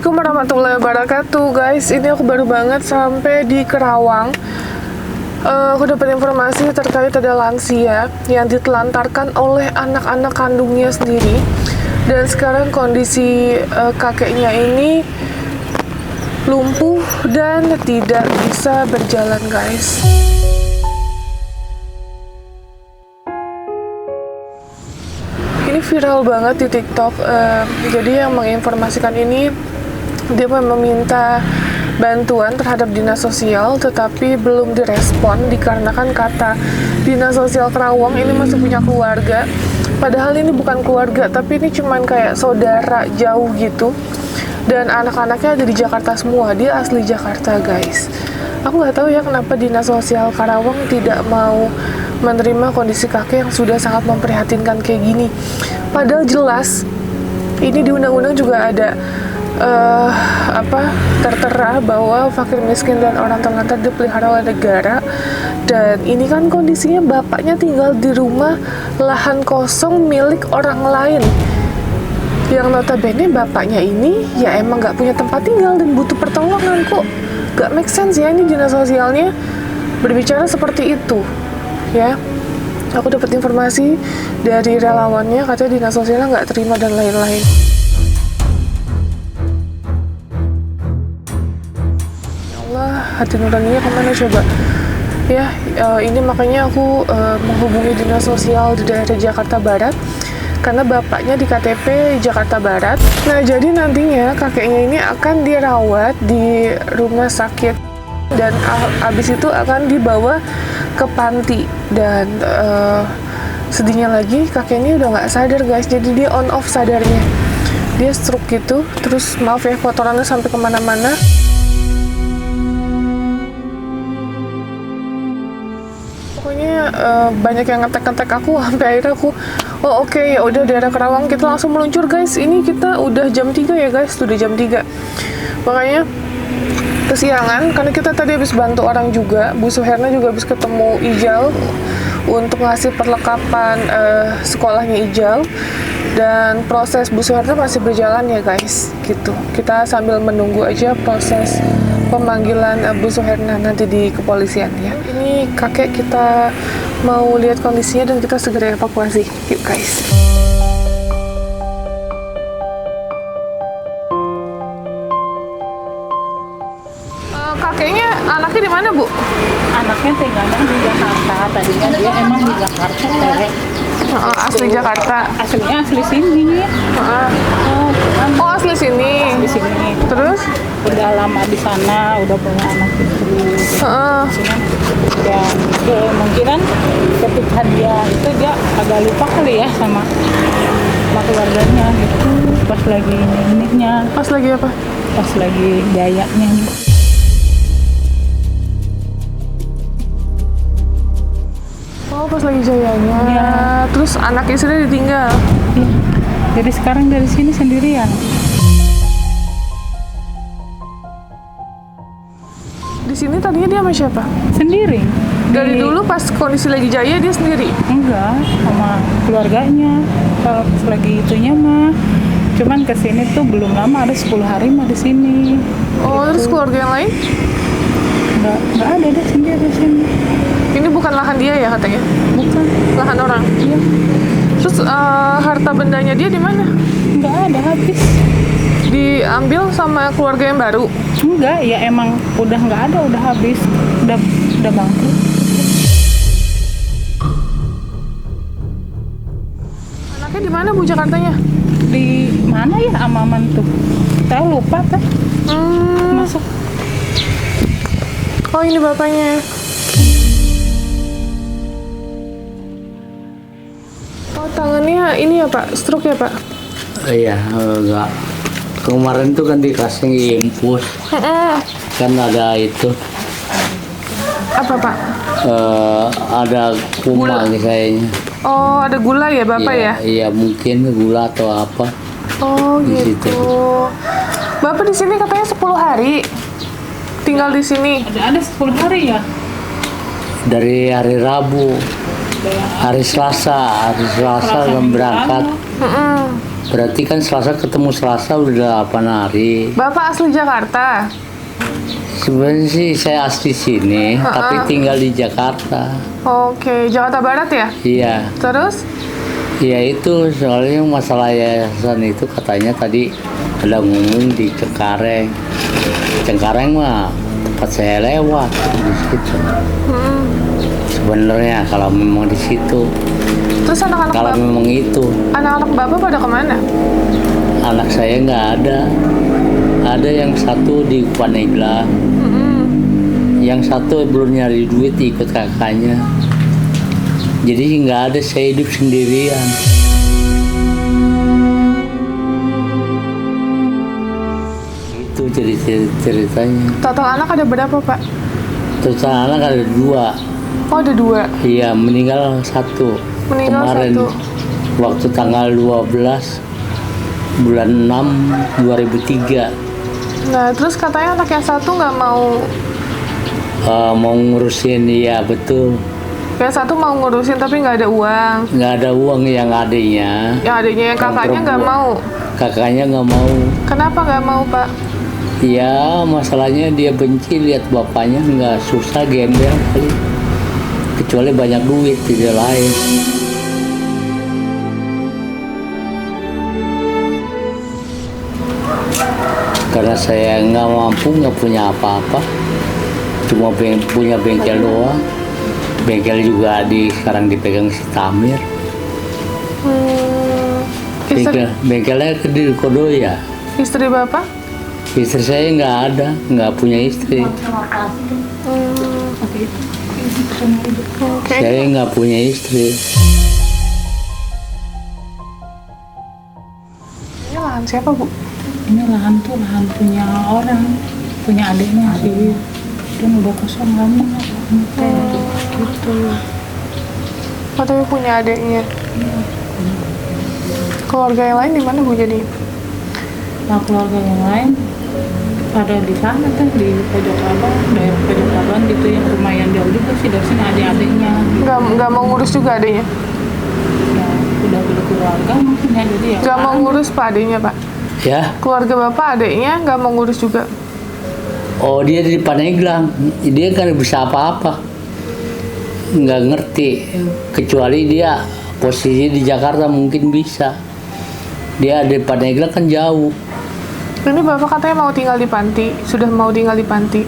Assalamualaikum warahmatullahi wabarakatuh, guys. Ini aku baru banget sampai di Kerawang. Aku dapat informasi terkait ada lansia yang ditelantarkan oleh anak-anak kandungnya sendiri. Dan sekarang kondisi kakeknya ini lumpuh dan tidak bisa berjalan, guys. Ini viral banget di TikTok. Jadi yang menginformasikan ini, dia meminta bantuan terhadap dinas sosial, tetapi belum direspon dikarenakan kata dinas sosial Kerawang ini masih punya keluarga. Padahal ini bukan keluarga, tapi ini cuman kayak saudara jauh gitu. Dan anak-anaknya ada di Jakarta semua. Dia asli Jakarta, guys. Aku nggak tahu ya kenapa dinas sosial Karawang tidak mau menerima kondisi kakek yang sudah sangat memprihatinkan kayak gini. Padahal jelas ini di undang-undang juga ada tertera bahwa fakir miskin dan orang terlantar dipelihara oleh negara. Dan ini kan kondisinya bapaknya tinggal di rumah lahan kosong milik orang lain, yang notabene bapaknya ini ya emang nggak punya tempat tinggal dan butuh pertolongan. Kok gak make sense ya ini dinas sosialnya berbicara seperti itu ya. Aku dapat informasi dari relawannya, katanya dinas sosialnya nggak terima dan lain-lain. Ya Allah, hati nuraninya kemana coba ya. Ini makanya aku menghubungi dinas sosial di daerah Jakarta Barat, karena bapaknya di KTP Jakarta Barat. Nah, jadi nantinya kakeknya ini akan dirawat di rumah sakit dan abis itu akan dibawa ke panti. Dan sedihnya lagi kakek ini udah nggak sadar, guys. Jadi dia on off sadarnya, dia stroke gitu. Terus maaf ya, kotorannya sampai kemana-mana. Pokoknya banyak yang ngetek-ngetek aku sampai akhirnya aku oke, ya udah daerah Kerawang kita langsung meluncur, guys. Ini kita udah jam 3 ya, guys. Sudah jam 3. Makanya kesiangan karena kita tadi habis bantu orang juga. Bu Suherna juga habis ketemu Ijal untuk ngasih perlengkapan sekolahnya Ijal. Dan proses Bu Suherna masih berjalan ya, guys. Gitu. Kita sambil menunggu aja proses pemanggilan Bu Suherna nanti di kepolisian ya. Ini kakek kita mau lihat kondisinya dan kita segera evakuasi. Yuk, guys. Kakeknya anaknya di mana, Bu? Anaknya tinggalnya di Jakarta. Tadinya dia emang di Jakarta, Tere. Asli Jakarta. Aslinya asli sini. Oh, asli sini. Asli sini. Terus? Udah lama di sana, udah punya anak istri. Cuman ya kemungkinan ketika dia itu dia agak lupa kali ya sama keluarganya gitu. Pas lagi ininya. Pas lagi apa? Pas lagi gayanya. Oh, pas lagi jayanya. Ya. Terus anak istrinya ditinggal. Ya. Jadi sekarang dari sini sendirian. Di sini tadinya dia sama siapa? Sendiri. Dari dulu pas kondisi lagi jaya dia sendiri? Enggak, sama keluarganya. Kalau pas lagi itunya mah. Cuman kesini tuh belum lama, ada 10 hari mah di sini. Oh, gitu. Terus keluarga yang lain? Enggak ada deh sendiri di sini. Ini bukan lahan dia ya katanya? Bukan. Lahan orang? Iya. Terus harta bendanya dia di mana? Enggak ada, habis. Diambil sama keluarga yang baru? Enggak, ya emang udah enggak ada, udah habis. Udah bangkrut. Anaknya di mana, Bu, Jakartanya? Di mana ya Amaman tuh? Saya lupa teh. Masuk. Oh, ini bapaknya. Oh, tangannya ini ya, Pak? Stroke ya, Pak? Iya, enggak. Kemarin tuh kan dikasih infus. Kan ada itu. Apa, Pak? Ada kuman kayaknya. Oh, ada gula ya, Bapak ya? Iya, mungkin gula atau apa. Oh, Di gitu. situ. Bapak di sini katanya 10 hari tinggal di sini. Ada 10 hari ya? Dari hari Rabu, hari Selasa belum berangkat. Berarti kan Selasa ketemu Selasa udah 8 hari. Bapak asli Jakarta? Sebenarnya sih saya asli sini, tapi tinggal di Jakarta. Oke, Jakarta Barat ya? Iya. Terus? Ya itu soalnya masalah yayasan itu katanya tadi ada ngomong di Cengkareng. Cengkareng mah tempat saya lewat di situ. Sebenarnya kalau memang di situ. Terus anak-anak Kalau memang itu. Anak-anak Bapak pada kemana? Anak saya nggak ada. Ada yang satu di Paneglang. Yang satu belum nyari duit ikut kakaknya. Jadi nggak ada, saya hidup sendirian. Itu jadi ceritanya. Total anak ada berapa, Pak? Total anak ada 2. Oh, ada 2. Iya, meninggal 1. Meninggal Kemarin 1. waktu tanggal 12 bulan 6 2003. Nah, terus katanya anak yang satu nggak mau. Mau ngurusin, ya betul. Yang satu mau ngurusin tapi nggak ada uang. Nggak ada uang yang adanya. Yang adanya yang kakaknya nggak mau. Kakaknya nggak mau. Kenapa nggak mau, Pak? Ya masalahnya dia benci lihat bapaknya nggak, susah gembel kali. Kecuali banyak duit tidak lain. Karena saya nggak mampu, nggak punya apa-apa, cuma punya bengkel doang. Bengkel juga sekarang dipegang si Tamir. Bengkelnya di Kodoya. Istri Bapak? Istri saya nggak ada, nggak punya istri. Oke. Saya nggak punya istri. Ini lahan siapa, Bu? Ini lahan punya orang, punya adiknya sih. Dan udah kosong lama gitu. Oh, tapi punya adiknya. Keluarga yang lain di mana, Bu, jadi? Nah, keluarga yang lain ada di sana tuh, di pojok abang, daerah pojok abang gitu, yang lumayan jauh juga sih dari sini, adik-adiknya gitu. Nggak mau ngurus juga adiknya? Ya udah berkeluarga mungkin ya, jadi ya Nggak mau ngurus, Pak, adiknya, Pak? Ya, Keluarga Bapak adiknya nggak mau ngurus juga? oh dia di Paneglang, dia kan bisa apa-apa, nggak ngerti. Kecuali dia posisi di Jakarta mungkin bisa. Dia di Paneglang kan jauh. Ini Bapak katanya mau tinggal di panti, sudah mau tinggal di panti.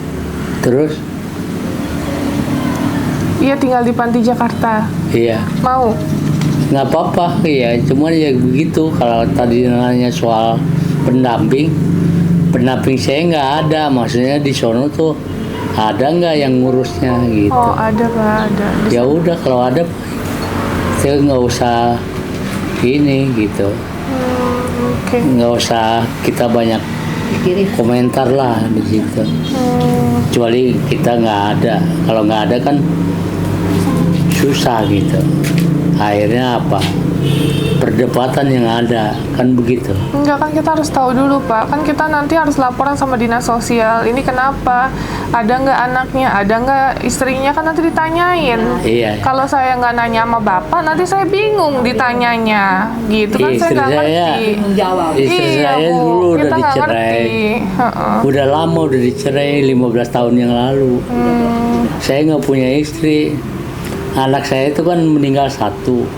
Terus, Iya, tinggal di panti Jakarta. iya. Mau? Nggak apa-apa, ya cuma ya begitu. Kalau tadi nanya soal pendamping saya nggak ada, maksudnya di sono tuh ada nggak yang ngurusnya gitu. Oh, ada, Pak, ada. Ya udah, kalau ada saya nggak usah ini gitu, Oke. nggak usah kita banyak komentar lah di situ. Kecuali kita nggak ada, kalau nggak ada kan susah gitu. Akhirnya apa? Perdebatan yang ada kan begitu. Enggak, kan kita harus tahu dulu, Pak. Kan kita nanti harus laporan sama dinas sosial. Ini kenapa? Ada nggak anaknya? Ada nggak istrinya? Kan nanti ditanyain. Iya. Kalau saya nggak nanya sama Bapak, nanti saya bingung ditanyanya. Gitu kan, saya Istri nggak saya, ngerti. istri Iya, saya Bu. dulu udah Kita nggak dicerai. ngerti. Heeh. Udah lama udah dicerai 15 tahun yang lalu. Saya nggak punya istri. Anak saya itu kan meninggal 1,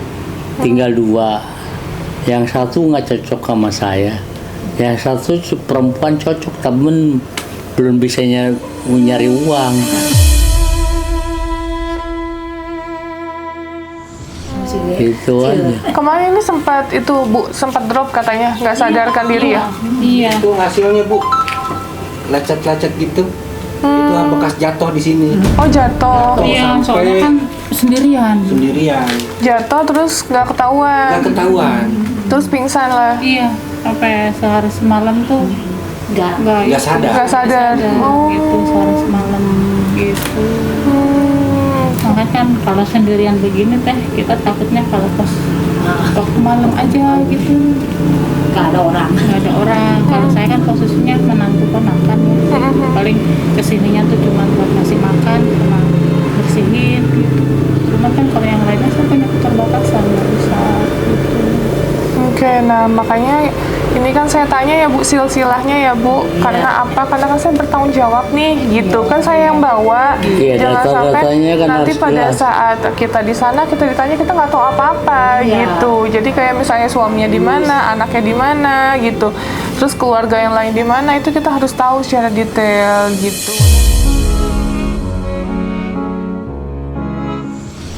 tinggal 2. Yang satu nggak cocok sama saya. Yang satu perempuan cocok, temen belum bisa nyari uang. Itu aja. Kemarin ini sempat itu, Bu, sempat drop katanya, nggak sadarkan diri ya? Iya. Itu hasilnya, Bu. Lecet-lecet gitu. Itu bekas jatuh di sini. Oh, jatuh. Iya, sampai soalnya kan sendirian. sendirian. Jatuh terus nggak ketahuan. Nggak ketahuan. Terus pingsan lah. Iya, sampai sehari semalam tuh nggak sadar. Nggak sadar. Oh. gitu, sehari semalam gitu. Makanya kan kalau sendirian begini teh, kita takutnya kalau pas waktu malam aja gitu nggak ada orang. Kalau saya kan posisinya menantu ponakan ya, paling kesininya tuh cuma buat ngasih makan sama bersihin gitu. Cuma kan kalau yang lainnya saya punya keterbatasan, nggak bisa gitu. Oke, nah makanya ini kan saya tanya ya Bu, silsilahnya ya Bu, karena apa? Karena kan saya bertanggung jawab nih, gitu kan saya yang bawa. Jangan sampai kan nanti pada saat kita di sana kita ditanya kita nggak tahu apa-apa gitu. Jadi kayak misalnya suaminya di mana, anaknya di mana gitu, terus keluarga yang lain di mana, itu kita harus tahu secara detail gitu.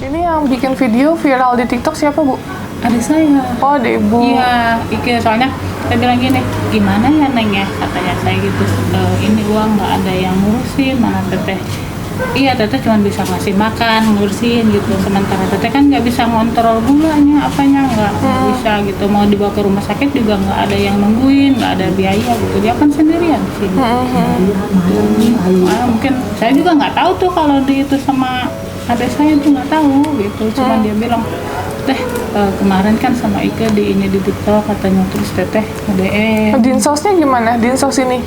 Ini yang bikin video viral di TikTok siapa Bu? Adik saya. Oh, Ibu. Iya, soalnya saya bilang gini, gimana ya Neng ya, katanya saya gitu, ini uang nggak ada yang ngurusin, mana teteh. Iya, teteh cuma bisa ngasih makan, ngurusin gitu, sementara teteh kan nggak bisa ngontrol gulanya, apanya nggak bisa gitu, mau dibawa ke rumah sakit juga nggak ada yang nungguin, nggak ada biaya gitu, dia kan sendirian di sini. Mungkin saya juga nggak tahu tuh kalau di itu sama adik saya tuh nggak tahu gitu, cuma dia bilang, teh kemarin kan sama Ike di TikTok katanya, terus teteh DM. Dinsosnya gimana? Dinsos ini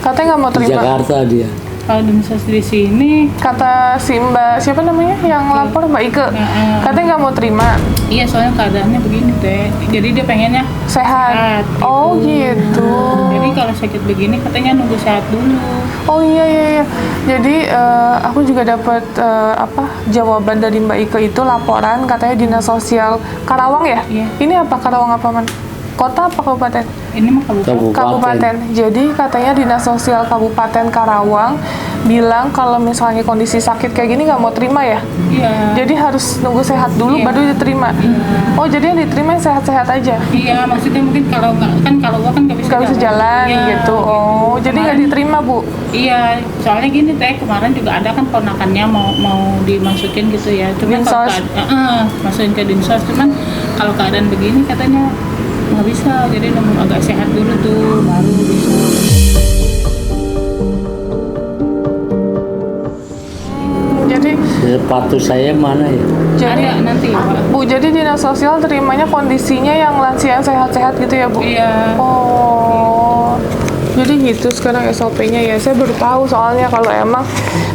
katanya nggak mau Di terima. Jakarta dia. Kalau dinsos di sini, Kata si Mbak siapa namanya yang lapor, Mbak Ike, katanya nggak mau terima. iya soalnya keadaannya begini teh, jadi dia pengennya Sehat. gitu. Oh gitu. Jadi kalau sakit begini katanya nunggu sehat dulu. Oh iya. Jadi aku juga dapat jawaban dari Mbak Ike itu, laporan katanya Dinas Sosial Karawang ya. Iya. Ini apa, Karawang apa man? Kota apa kabupaten? Ini mah kabupaten. Kabupaten. Jadi katanya Dinas Sosial Kabupaten Karawang bilang kalau misalnya kondisi sakit kayak gini nggak mau terima ya. Iya. Jadi harus nunggu sehat dulu baru diterima. Oh, jadi yang diterima yang sehat-sehat aja. Iya, maksudnya mungkin kalau nggak kan kalau gua kan nggak bisa jalan Iya. gitu. Oh, jadi nggak diterima Bu. Iya, soalnya gini teh, kemarin juga ada kan ponakannya mau dimasukin gitu ya. Cuman Dinsos. masukin ke dinsos, cuman kalau keadaan begini katanya nggak bisa, jadi nunggu agak sehat dulu tuh baru bisa. Jadi Sepatu saya mana ya? Ada nanti Pak. Bu, jadi Dinas Sosial terimanya kondisinya yang lansia sehat-sehat gitu ya Bu? Iya. Oh, jadi gitu sekarang SOP-nya ya. Saya baru tahu soalnya kalau emang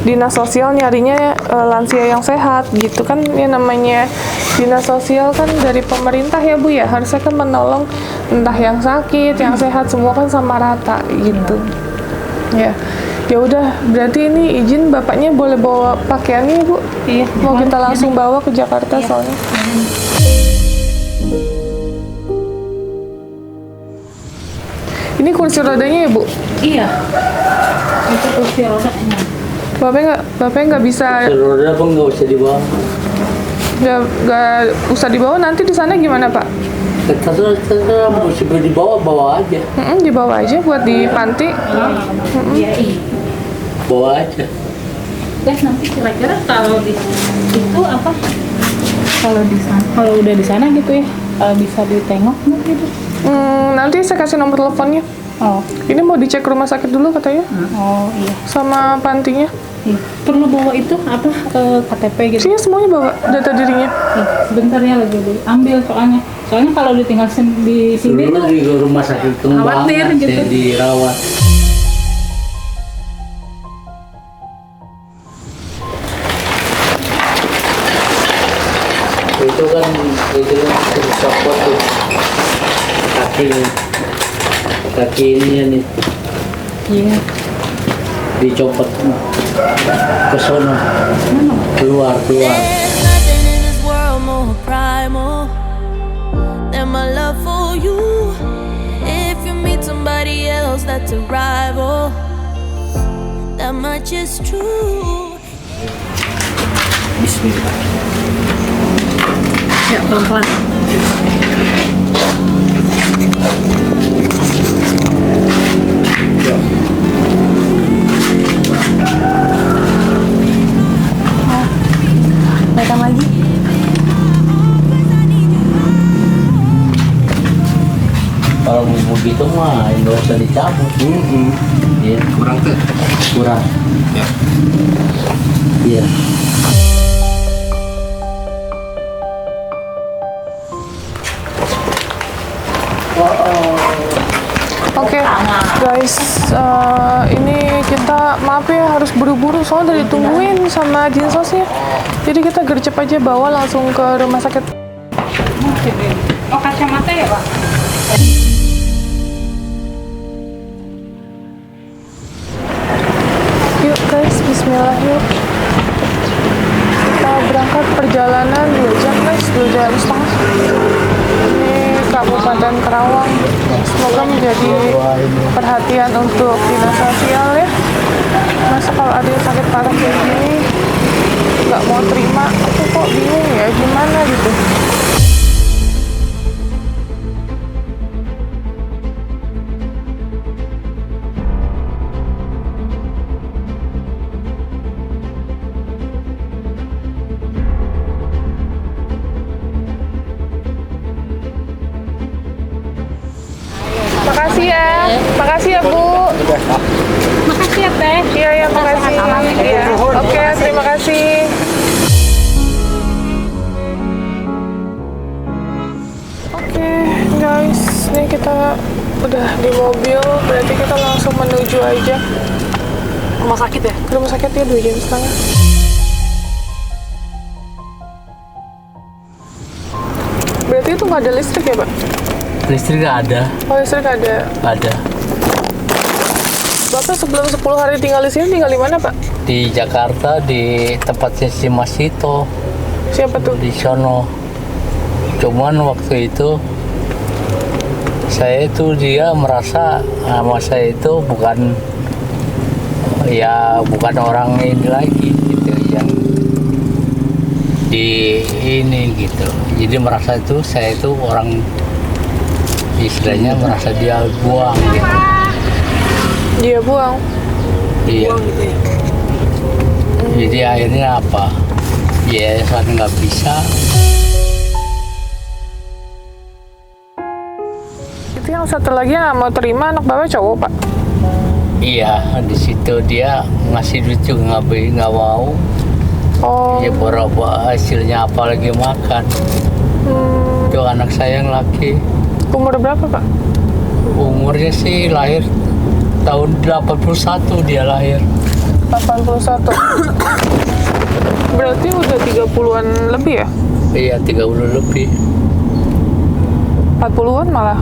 Dinas Sosial nyarinya lansia yang sehat gitu kan, ya namanya Dinas Sosial kan dari pemerintah ya Bu ya, harusnya kan menolong entah yang sakit, yang sehat, semua kan sama rata gitu. Ya. Ya udah, berarti ini izin bapaknya boleh bawa pakaiannya Bu? Iya. Mau kita langsung bawa ke Jakarta soalnya. Ini kursi rodanya ya Bu? Iya. Itu kursi rodanya. Bapaknya nggak bisa, Roda apa nggak usah dibawa? nggak usah dibawa. Nanti di sana gimana Pak? Terserah mesti dibawa aja. Dibawa aja buat di panti. Iya. Bawa aja. Nanti kira-kira kalau di itu apa? Kalau di sana, kalau udah di sana gitu ya, bisa ditengok nggak gitu? Nanti saya kasih nomor teleponnya. Oh. Ini mau dicek rumah sakit dulu katanya, Oh iya. sama pantinya. Iya. Perlu bawa itu apa KTP gitu? Sini semuanya bawa data dirinya. Bentar ya, lagi ambil soalnya kalau ditinggal di sini Dulu tuh di rumah sakit khawatir Kembangan gitu. saya dirawat. Itu kan dicopot tuh kaki ininya nih, Iya. dicopot ke sono, keluar. There's nothing in this world more primal than my love for you. If you meet somebody else that's a rival, that much is true. Ya, pelan-pelan. Datang lagi. Kalau begitu mah nggak usah dicabut. Iya. Kurang tuh. Kurang. Ya. Iya. Oke, guys, ini kita maaf ya harus buru-buru soalnya udah ditungguin sama Dinsosnya. Jadi kita gercep aja bawa langsung ke rumah sakit. Masih deh. Oh, kacamata ya, Pak? Yuk guys, bismillah yuk. Kita berangkat perjalanan 2 jam guys, 2 jam setengah. Ini Kabupaten Karawang. Semoga menjadi perhatian untuk dinas sosial ya. Masa kalau ada yang sakit parah kayak gini nggak mau terima, aku kok bingung ya gimana gitu. Makasih ya Bu. Makasih ya, Teh. Iya, makasih. Iya. Oke, terima kasih. Oke, guys, ini kita udah di mobil, berarti kita langsung menuju aja. Rumah sakit ya? Ke rumah sakit ya 2 jam setengah. Berarti itu nggak ada listrik ya, Pak? Listrik nggak ada. Oh, listrik ada. Ada. Bapak sebelum 10 hari tinggal di sini, tinggal di mana, Pak? Di Jakarta, di tempatnya si Mas Tito. Siapa tuh? Di sono. Cuman waktu itu saya itu dia merasa sama saya itu bukan orang ini lagi gitu yang di ini gitu. Jadi merasa itu saya itu orang istilahnya merasa dia buang gitu. Dia buang. Iya. Jadi akhirnya apa? Ya saya nggak bisa. Itu yang satu lagi yang nggak mau terima anak Bapak cowok, Pak? Iya, di situ dia ngasih duit juga nggak mau. Oh. Ya berapa hasilnya apalagi makan. Itu anak saya yang laki. Umur berapa, Pak? Umurnya sih lahir tahun 81 dia lahir. 81. Berarti udah 30-an lebih ya? Iya, 30 lebih. 40-an malah.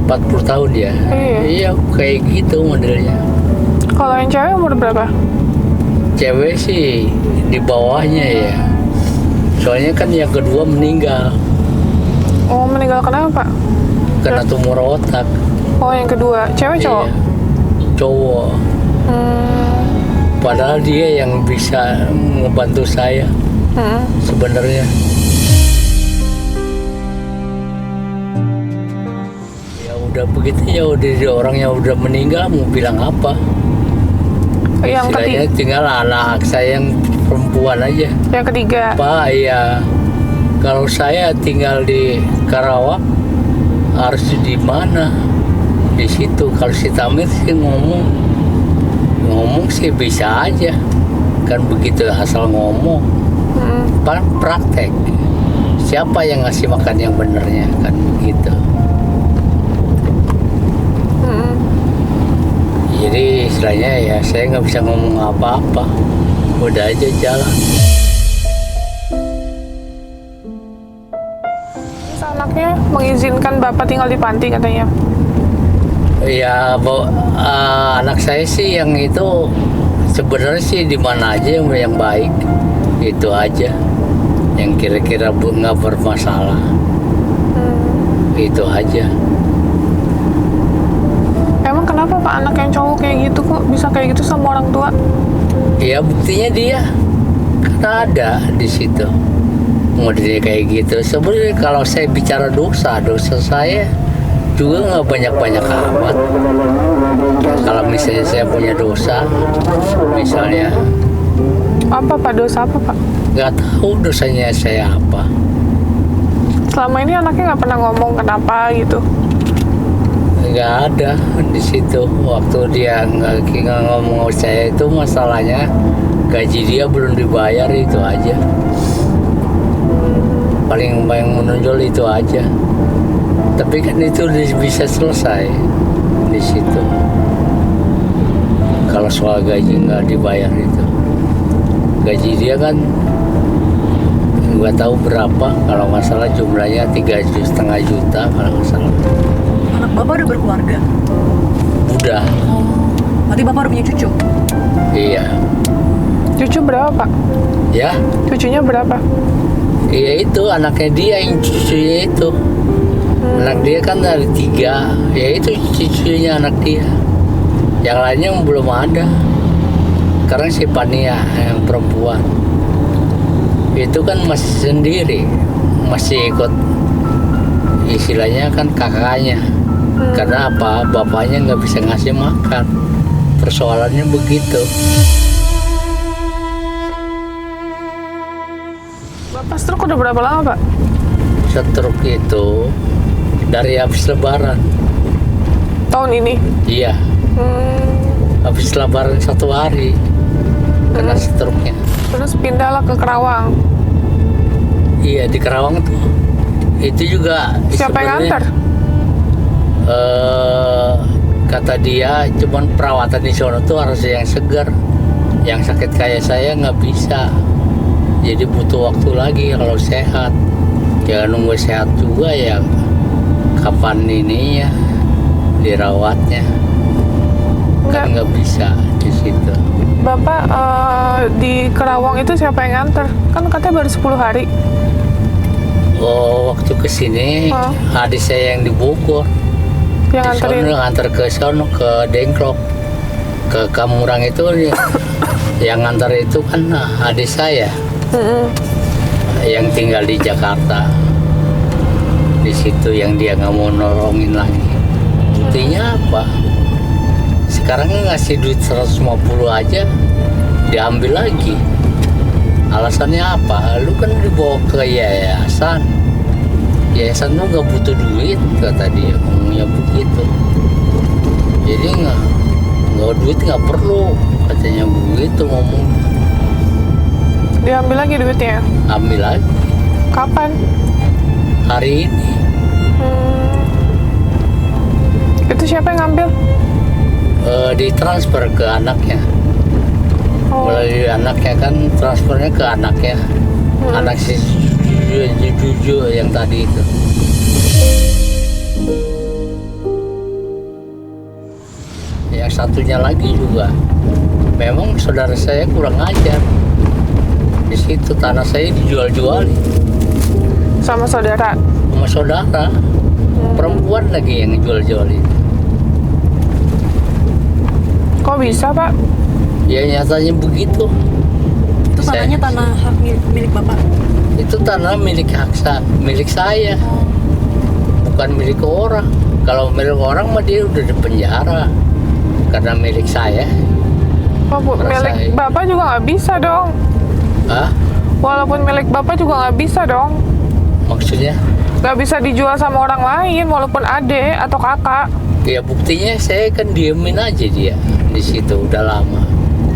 40 tahun ya. Iya, kayak gitu modelnya. Kalau yang cewek umur berapa? Cewek sih di bawahnya ya. Soalnya kan yang kedua meninggal. Oh, meninggal kenapa, Pak? Kena tumor otak. Oh, yang kedua. Cewek cowok? Iya, cowok. Padahal dia yang bisa membantu saya sebenarnya. Ya udah begitu ya, udah orang yang udah meninggal mau bilang apa? Yang Istilahnya ketiga. tinggal anak saya yang perempuan aja. Yang ketiga. Pak ya, kalau saya tinggal di Karawang harus di mana? Di situ. Kalau si Tamir sih ngomong sih bisa aja, kan begitu asal ngomong. Praktek. Siapa yang ngasih makan yang benernya, kan begitu. Jadi istilahnya ya saya nggak bisa ngomong apa-apa, udah aja jalan. Anaknya mengizinkan Bapak tinggal di panti katanya. Ya, anak saya sih yang itu sebenarnya sih di mana aja yang baik, itu aja, yang kira-kira nggak bermasalah, itu aja. Emang kenapa Pak anak yang cowok kayak gitu kok bisa kayak gitu sama orang tua? Ya buktinya dia karena ada di situ modelnya kayak gitu. Sebenarnya kalau saya bicara dosa saya juga nggak banyak amat. Kalau misalnya saya punya dosa, misalnya Apa Pak? Dosa apa Pak? nggak tahu dosanya saya apa. Selama ini anaknya nggak pernah ngomong kenapa gitu? Nggak ada di situ. Waktu dia nggak ngomong sama saya itu masalahnya gaji dia belum dibayar, itu aja. Paling menonjol itu aja. Tapi kan itu bisa selesai di situ. Kalau soal gaji nggak dibayar itu, gaji dia kan Gua tahu berapa, kalau nggak salah jumlahnya 3,5 juta kalau nggak salah. Anak bapak udah berkeluarga? Udah. Berarti bapak udah punya cucu? Iya. Cucu berapa, Pak? Ya, Cucunya berapa? iya itu anaknya dia yang cucunya itu. Anak dia kan ada 3, ya itu cucunya anak dia. Yang lainnya belum ada. Sekarang si Pania yang perempuan itu kan masih sendiri, masih ikut istilahnya kan kakaknya. Karena apa? Bapaknya nggak bisa ngasih makan. Persoalannya begitu. Bapak stroke udah berapa lama, Pak? Stroke itu dari habis Lebaran. Tahun ini? Iya, habis Lebaran 1 hari kena stroke-nya. Terus pindahlah ke Kerawang. Iya, di Kerawang tuh. Itu juga Siapa yang sebenarnya, nganter? kata dia cuman perawatan di sana tuh harus yang segar. Yang sakit kayak saya nggak bisa. Jadi butuh waktu lagi kalau sehat. Jangan nunggu sehat juga ya. Kapan ini ya dirawatnya? Kan nggak bisa di situ. Bapak di Kerawang itu siapa yang nganter? Kan katanya baru 10 hari. Oh, waktu kesini adik saya yang di Bogor. Yang Di nganterin. sono nganter ke sono ke Dengklok, ke Kamurang itu yang nganter itu kan adik saya yang tinggal di Jakarta. Di situ yang dia nggak mau nolongin lagi. Buktinya apa? Sekarang ngasih duit 150 aja diambil lagi. Alasannya apa? Lu kan dibawa ke yayasan. Yayasan lu nggak butuh duit, kata dia. Ngomongnya begitu. Jadi nggak duit nggak perlu, katanya begitu ngomong. Diambil lagi duitnya. Ambil lagi Kapan? hari ini. Itu siapa yang ngambil? Ditransfer ke anaknya. Oh. Melalui anaknya kan transfernya ke anaknya. Anak si Juju yang tadi itu. Yang satunya lagi juga memang saudara saya kurang ajar. Di situ tanah saya dijual-jualin Sama saudara. sama saudara. Perempuan lagi yang jual-jualin. Kok bisa, Pak? Ya nyatanya begitu. Itu tanahnya tanah hak milik bapak? Itu tanah milik milik saya, bukan milik orang. Kalau milik orang mah dia udah di penjara. Karena milik saya. Oh, Bu, milik Rasain. Bapak juga nggak bisa dong. Hah? Walaupun milik Bapak juga nggak bisa dong. Maksudnya? Nggak bisa dijual sama orang lain, walaupun adik atau kakak. Ya buktinya saya kan diemin aja dia di situ udah lama.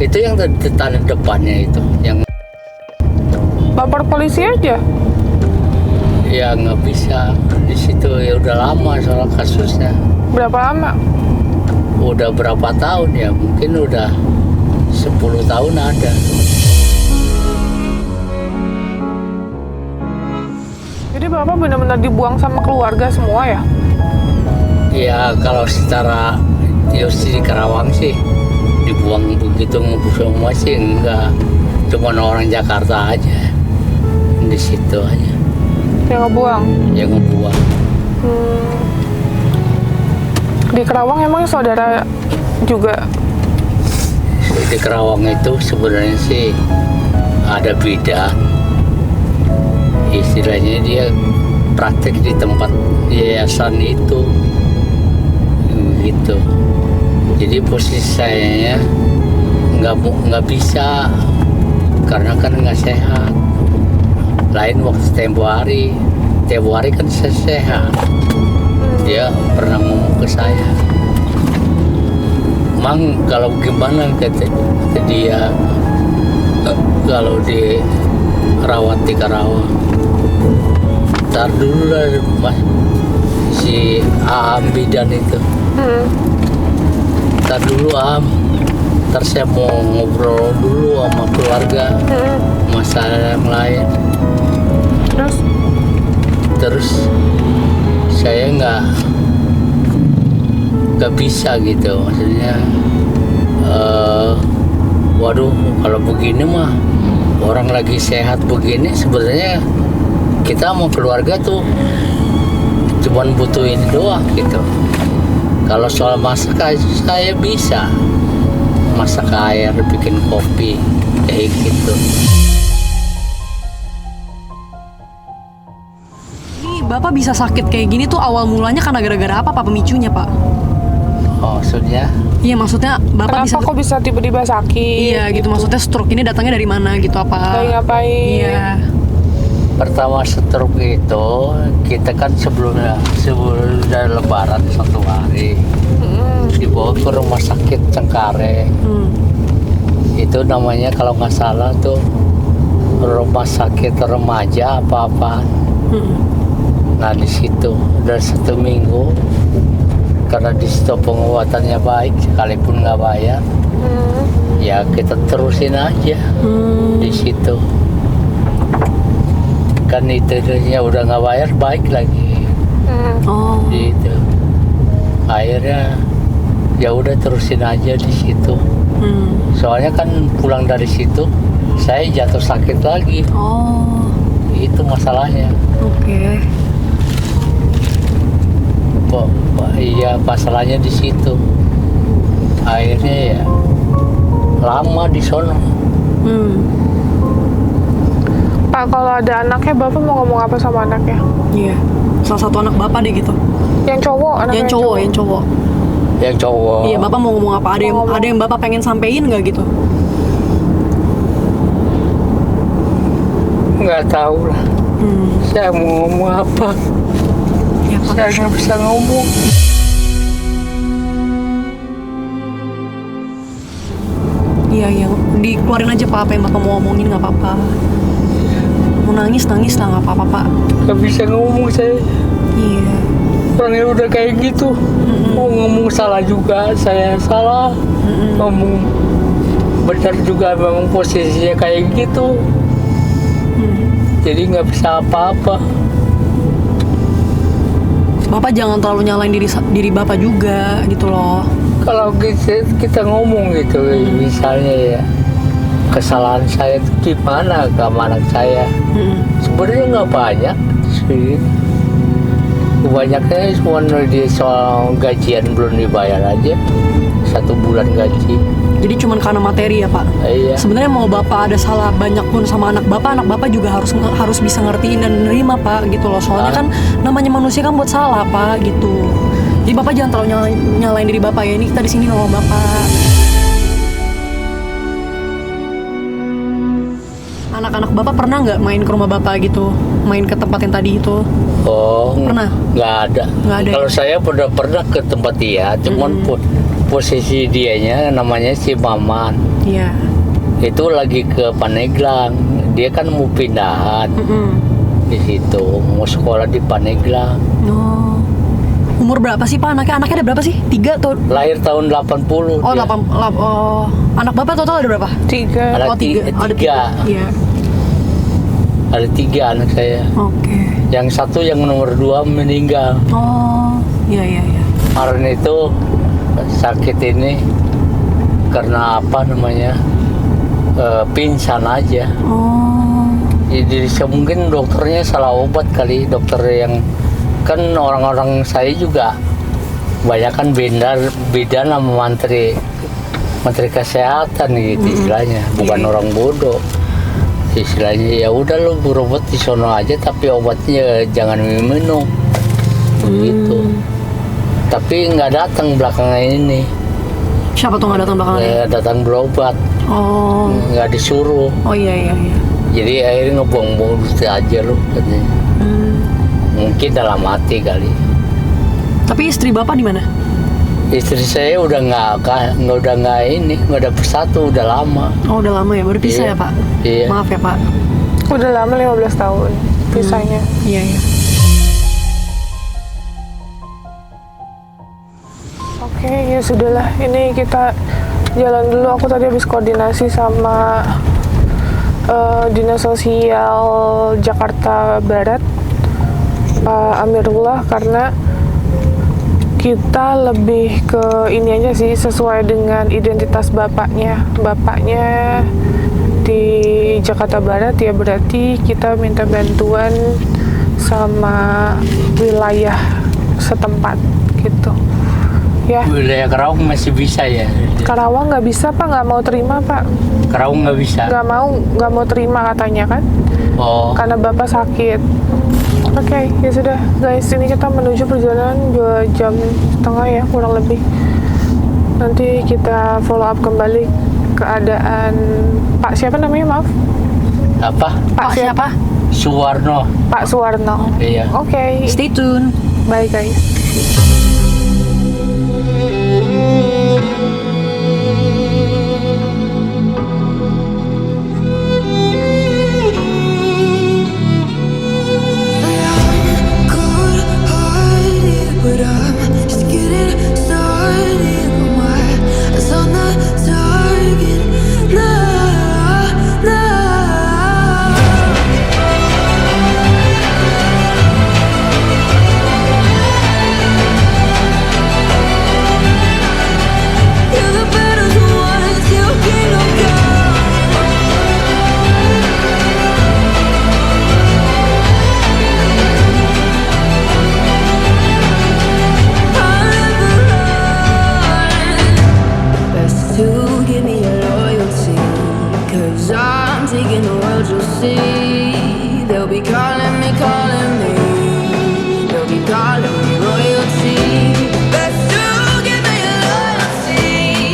Itu yang tanah depannya itu, yang Lapor polisi aja. ya nggak bisa di situ ya udah lama soal kasusnya. Berapa lama? Udah berapa tahun ya? Mungkin udah 10 tahun ada. Jadi Bapak benar-benar dibuang sama keluarga semua ya? Ya kalau secara Yosi di Karawang sih dibuang begitu ngebus semua sih enggak, cuma orang Jakarta aja di situ aja Yang ngebuang? yang ngebuang. Di Kerawang emang saudara juga? Di Karawang itu sebenarnya sih ada bidan, istilahnya dia praktek di tempat yayasan itu gitu. Jadi posisi saya nggak bisa karena kan nggak sehat. Lain waktu tempo hari kan saya sehat. Dia pernah ngomong ke saya, Mang kalau gimana kata dia kalau dirawat di Karawang. Ntar dulu lah Mas, si Aam bidan itu. Ntar dulu Am, ntar saya mau ngobrol dulu sama keluarga, masalah yang lain. terus saya nggak bisa gitu, maksudnya waduh kalau begini mah orang lagi sehat begini, sebenarnya kita mau keluarga tuh cuman butuh ini doang gitu. Kalau soal masak saya bisa masak air, bikin kopi kayak gitu. Ini Bapak bisa sakit kayak gini tuh awal mulanya karena gara-gara apa Pak, pemicunya Pak? Oh, maksudnya? Iya, maksudnya Bapak Kenapa kok bisa tiba-tiba sakit? Iya gitu, maksudnya stroke ini datangnya dari mana gitu apa? Lagi ngapain? Iya. Pertama stroke itu kita kan sebelum dari Lebaran 1 hari dibawa ke rumah sakit Cengkareng. Itu namanya kalau nggak salah tuh rumah sakit remaja apa-apa. Nah di situ udah 1 minggu karena di situ pengobatannya baik, sekalipun nggak bayar, ya kita terusin aja di situ. Kan itu ya udah nggak bayar, baik lagi. Oh. Gitu. Akhirnya ya udah terusin aja di situ. Soalnya kan pulang dari situ saya jatuh sakit lagi. Oh. Itu masalahnya. Oke. Iya, masalahnya di situ. Akhirnya ya lama di sono. Pak, kalau ada anaknya, Bapak mau ngomong apa sama anaknya? Iya. Salah satu anak Bapak deh gitu. Yang cowok, anaknya Yang cowok. Yang cowok. Iya, Bapak mau ngomong apa? Ada yang Bapak pengen sampein nggak gitu? Nggak tahu lah. Saya mau ngomong apa? Ya, Pak. Saya nggak bisa ngomong. Iya, dikeluarin aja Pak, apa yang Bapak mau ngomongin nggak apa-apa. Mau nangis lah nggak apa-apa Pak. Nggak bisa ngomong saya. Iya. Orangnya udah kayak gitu. Mau ngomong salah juga, saya salah. Ngomong benar juga, memang posisinya kayak gitu. Jadi nggak bisa apa-apa. Bapak jangan terlalu nyalain diri Bapak juga gitu loh. Kalau kita ngomong gitu, misalnya ya kesalahan saya itu di mana ke anak saya, sebenarnya nggak banyak sih. Kebanyakannya cuma di soal gajian belum dibayar aja, 1 bulan gaji. Jadi cuman karena materi ya Pak. Iya. Sebenarnya mau Bapak ada salah banyak pun sama anak Bapak juga harus bisa ngertiin dan nerima Pak gitu loh. Soalnya kan namanya manusia kan buat salah Pak gitu. Jadi Bapak jangan terlalu nyalain diri Bapak ya. Ini kita di sini nolong Bapak. Anak-anak Bapak pernah nggak main ke rumah Bapak gitu? Main ke tempat yang tadi itu? Oh, Pernah? Nggak ada. Nggak ada. Kalau saya pernah ke tempat dia, cuman posisi dianya namanya si Maman. Iya. Itu lagi ke Pandeglang. Dia kan mau pindahan di situ, mau sekolah di Pandeglang. Oh. Umur berapa sih Pak anaknya? Anaknya ada berapa sih? 3 atau? Lahir tahun 80. Oh, dia. 8. Oh. Anak Bapak total ada berapa? 3. Ada Oh, 3. Ada 3. Iya. Ada 3 anak saya. Oke. Yang satu yang nomor 2 meninggal. Oh, iya. Kemarin itu sakit ini karena apa namanya, pingsan aja. Oh. Jadi mungkin dokternya salah obat kali, dokter yang kan orang-orang saya juga banyak kan beda sama menteri kesehatan gitu istilahnya, bukan orang bodoh istilahnya. Ya udah lu berobat di sono aja, tapi obatnya jangan minum begitu. Tapi nggak datang belakangan ini. Siapa tuh nggak datang belakangan? Datang berobat, Oh. nggak disuruh. Oh iya. Jadi akhirnya ngebuang-buang aja lu katanya. Mungkin dalam hati kali. Tapi istri Bapak di mana? Istri saya udah nggak bersatu, udah lama. Oh, udah lama ya, baru pisah Iya. ya Pak? Iya. Maaf ya Pak. Udah lama 15 tahun pisahnya. Iya. Oke, ya sudahlah. Ini kita jalan dulu. Aku tadi habis koordinasi sama Dinas Sosial Jakarta Barat. Pak Amirullah, karena kita lebih ke ini aja sih, sesuai dengan identitas bapaknya di Jakarta Barat ya, berarti kita minta bantuan sama wilayah setempat gitu ya. Wilayah Karawang masih bisa ya? Karawang nggak bisa Pak, nggak mau terima Pak. Karawang nggak bisa? Nggak mau terima katanya kan, karena Bapak sakit. Oke, ya sudah guys, ini kita menuju perjalanan 2,5 jam ya kurang lebih. Nanti kita follow up kembali keadaan Pak siapa namanya, maaf? Apa? Pak siapa? Suwarno. Pak Suwarno. Iya. Oke. Stay tune. Bye guys. But I'm just getting started. My eyes on the target. Nah, nah. You're the better ones, you can't go. To give me your loyalty, 'cause I'm taking the world, you'll see. They'll be calling